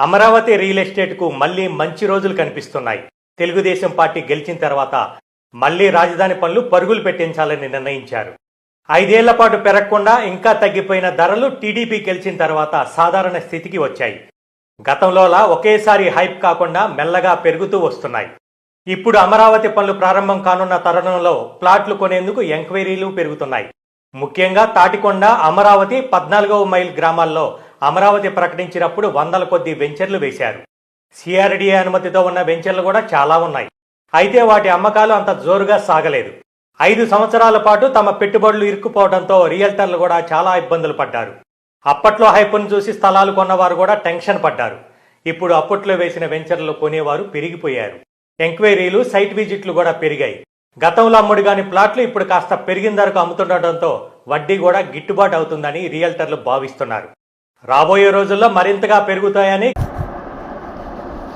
Amaravati real ఎస్టేట్కు మళ్లీ మంచి రోజులు కనిపిస్తున్నాయి. తెలుగుదేశం పార్టీ గెలిచిన తర్వాత మళ్లీ రాజధాని పనులు పరుగులు పెట్టించాలని నిర్ణయించారు. 5 ఏళ్ల పాటు పెరగకుండా ఇంకా తగ్గిపోయిన ధరలు టీడీపీ గెలిచిన తర్వాత సాధారణ స్థితికి వచ్చాయి. గతంలోలా ఒకేసారి హైప్ కాకుండా మెల్లగా పెరుగుతూ వస్తున్నాయి. ఇప్పుడు అమరావతి పనులు ప్రారంభం కానున్న తరుణంలో ప్లాట్లు కొనేందుకు ఎంక్వైరీలు పెరుగుతున్నాయి. ముఖ్యంగా తాటికొండ, అమరావతి 14వ మైల్ గ్రామాల్లో అమరావతి ప్రకటించినప్పుడు వందల కొద్ది వెంచర్లు వేశారు. సిఆర్డీఏ అనుమతితో ఉన్న వెంచర్లు కూడా చాలా ఉన్నాయి. అయితే వాటి అమ్మకాలు అంత జోరుగా సాగలేదు. 5 సంవత్సరాల పాటు తమ పెట్టుబడులు ఇరుక్కుపోవడంతో రియల్టర్లు కూడా చాలా ఇబ్బందులు పడ్డారు. అప్పట్లో హైపును చూసి స్థలాలు కొన్నవారు కూడా టెన్షన్ పడ్డారు. ఇప్పుడు అప్పట్లో వేసిన వెంచర్లు కొనేవారు పెరిగిపోయారు. ఎంక్వైరీలు, సైట్ విజిట్లు కూడా పెరిగాయి. గతంలో అమ్ముడుగాని ప్లాట్లు ఇప్పుడు కాస్త పెరిగిన ధరకు అమ్ముతుండటంతో వడ్డీ కూడా గిట్టుబాటు అవుతుందని రియల్టర్లు భావిస్తున్నారు. రాబోయే రోజుల్లో మరింతగా పెరుగుతాయని